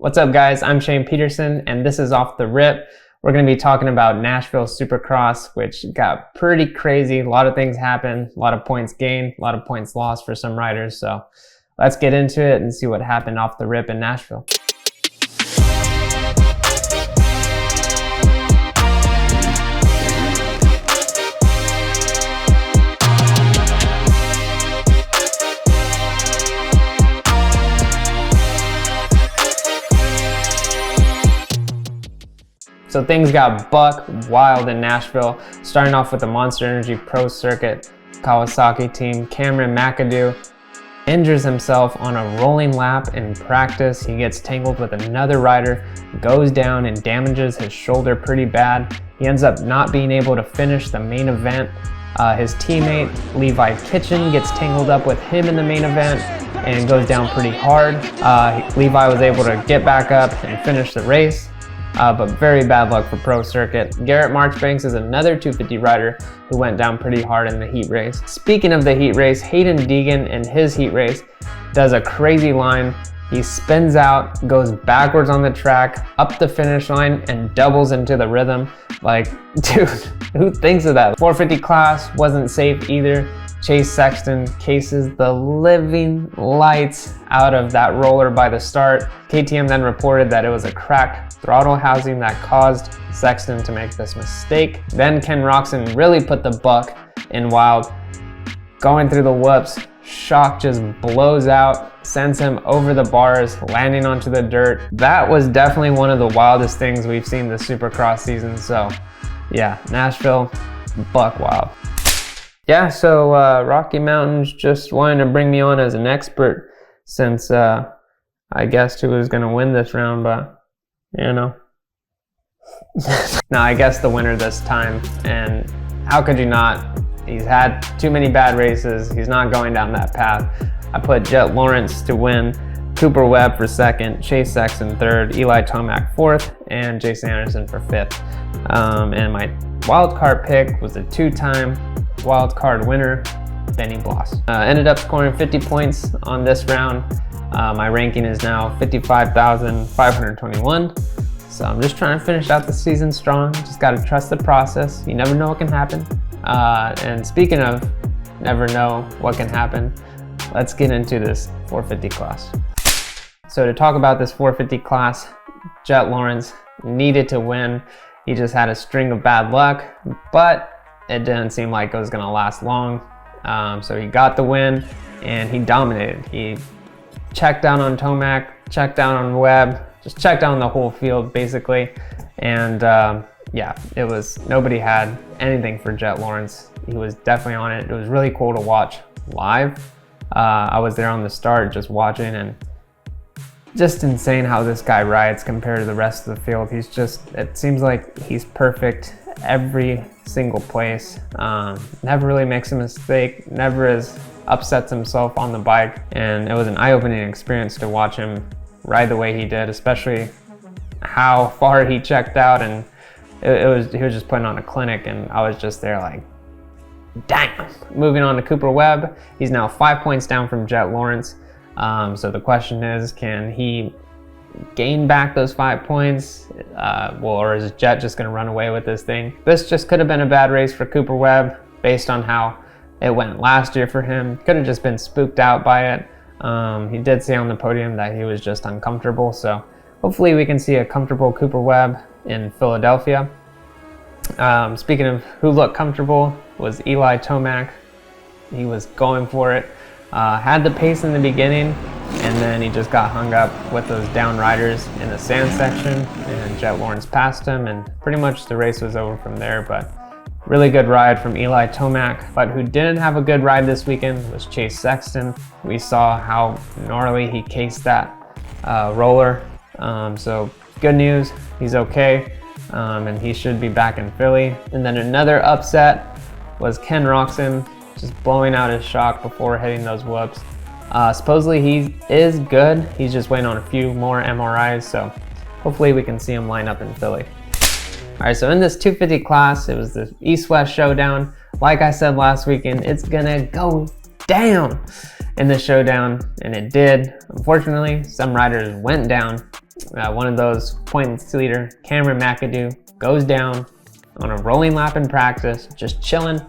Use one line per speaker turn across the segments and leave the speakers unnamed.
What's up guys, I'm Shane Peterson and this is Off the Rip. We're going to be talking about Nashville Supercross, which got pretty crazy. A lot of things happened, a lot of points gained, a lot of points lost for some riders. So let's get into it and see what happened off the rip in Nashville. So things got buck wild in Nashville, starting off with the Monster Energy Pro Circuit Kawasaki team. Cameron McAdoo injures himself on a rolling lap in practice. He gets tangled with another rider, goes down and damages his shoulder pretty bad. He ends up not being able to finish the main event. His teammate Levi Kitchen gets tangled up with him in the main event and goes down pretty hard. Levi was able to get back up and finish the race. But very bad luck for Pro Circuit. Garrett Marchbanks is another 250 rider who went down pretty hard in the heat race. Speaking of the heat race, Hayden Deegan in his heat race does a crazy line. He spins out, goes backwards on the track, up the finish line, and doubles into the rhythm. Like, dude, who thinks of that? 450 class wasn't safe either. Chase Sexton cases the living lights out of that roller by the start. KTM then reported that it was a cracked throttle housing that caused Sexton to make this mistake. Then Ken Roczen really put the buck in wild, going through the whoops. Shock just blows out, sends him over the bars, landing onto the dirt. That was definitely one of the wildest things we've seen this Supercross season. So yeah, Nashville, buck wild. Yeah, so Rocky Mountains just wanted to bring me on as an expert since I guessed who was going to win this round, but you know. No, I guessed the winner this time, and how could you not? He's had too many bad races. He's not going down that path. I put Jett Lawrence to win, Cooper Webb for second, Chase Sexton third, Eli Tomac fourth, and Jason Anderson for fifth. And my wild card pick was a two-time wild card winner, Benny Bloss. Ended up scoring 50 points on this round. My ranking is now 55,521. So I'm just trying to finish out the season strong. Just got to trust the process. You never know what can happen. And speaking of never know what can happen, let's get into this 450 class. So to talk about this 450 class, Jett Lawrence needed to win. He just had a string of bad luck, but it didn't seem like it was going to last long. So he got the win and he dominated. He checked down on Tomac, checked down on Webb, just checked down the whole field basically. And yeah, it was, nobody had anything for Jett Lawrence. He was definitely on it. It was really cool to watch live. I was there on the start just watching, and just insane how this guy rides compared to the rest of the field. He's just, it seems like he's perfect every single place. Never really makes a mistake, never upsets himself on the bike, and it was an eye-opening experience to watch him ride the way he did, especially how far he checked out. And he was just putting on a clinic, and I was just there like, damn. Moving on to Cooper Webb, he's now 5 points down from Jett Lawrence. So the question is, can he gain back those 5 points? Or is Jett just going to run away with this thing? This just could have been a bad race for Cooper Webb based on how it went last year for him. Could have just been spooked out by it. He did say on the podium that he was just uncomfortable. So hopefully we can see a comfortable Cooper Webb in Philadelphia. Speaking of who looked comfortable, was Eli Tomac. He was going for it. Had the pace in the beginning, and then he just got hung up with those down riders in the sand section, and Jett Lawrence passed him, and pretty much the race was over from there. But really good ride from Eli Tomac. But who didn't have a good ride this weekend was Chase Sexton. We saw how gnarly he cased that roller. So good news, he's okay, and he should be back in Philly. And then another upset was Ken Roczen, just blowing out his shock before hitting those whoops. Supposedly he is good. He's just waiting on a few more MRIs, so hopefully we can see him line up in Philly. All right, so in this 250 class, it was the East-West showdown. Like I said last weekend, it's gonna go down. in the showdown, and it did. Unfortunately, some riders went down. One of those points leader, Cameron McAdoo, goes down on a rolling lap in practice, just chilling,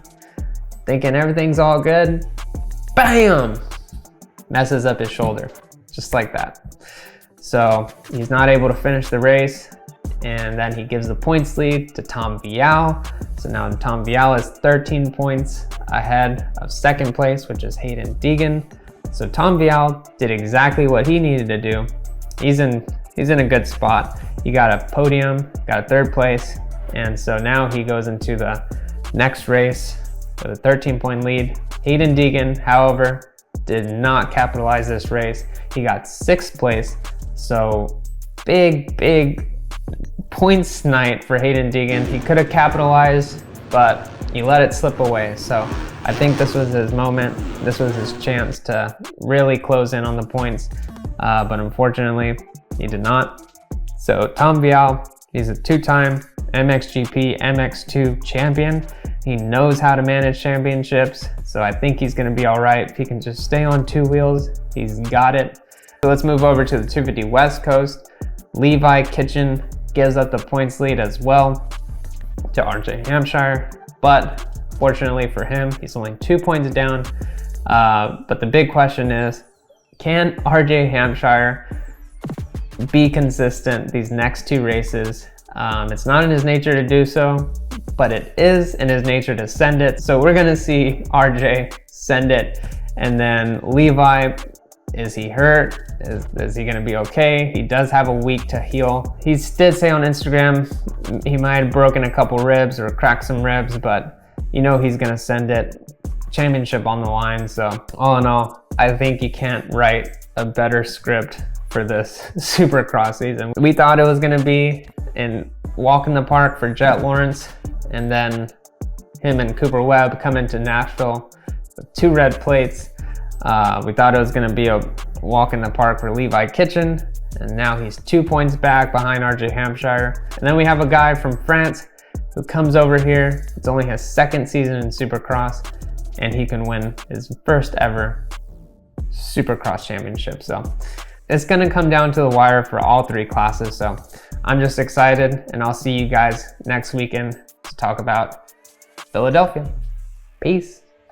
thinking everything's all good. Bam! Messes up his shoulder, just like that. So he's not able to finish the race, and then he gives the points lead to Tom Vial. So now Tom Vial is 13 points ahead of second place, which is Hayden Deegan. So Tom Vial did exactly what he needed to do. He's in a good spot. He got a podium, got a third place, and so now he goes into the next race with a 13-point lead. Hayden Deegan, however, did not capitalize this race. He got 6th place, so big points night for Hayden Deegan. He could have capitalized, but he let it slip away. So I think this was his moment. This was his chance to really close in on the points, but unfortunately, he did not. So Tom Vial, he's a 2-time MXGP MX2 champion. He knows how to manage championships, so I think he's going to be all right. If he can just stay on 2 wheels, he's got it. So let's move over to the 250 West Coast. Levi Kitchen gives up the points lead as well to RJ Hampshire, but fortunately for him, he's only 2 points down. But the big question is, can RJ Hampshire be consistent these next 2 races? It's not in his nature to do so, but it is in his nature to send it. So we're gonna see RJ send it, and then Levi, is he hurt? Is he gonna be okay? He does have a week to heal. He did say on Instagram he might have broken a couple ribs or cracked some ribs, but you know he's gonna send it. Championship on the line. So all in all, I think you can't write a better script for this Supercross season. We thought it was gonna be in walk in the park for Jett Lawrence, and then him and Cooper Webb come into Nashville with 2 red plates. We thought it was gonna be a walk in the park for Levi Kitchen, and now he's 2 points back behind RJ Hampshire. And then we have a guy from France who comes over here. It's only his 2nd season in Supercross, and he can win his first ever Supercross championship. So it's gonna come down to the wire for all 3 classes. So I'm just excited, and I'll see you guys next weekend to talk about Philadelphia. Peace.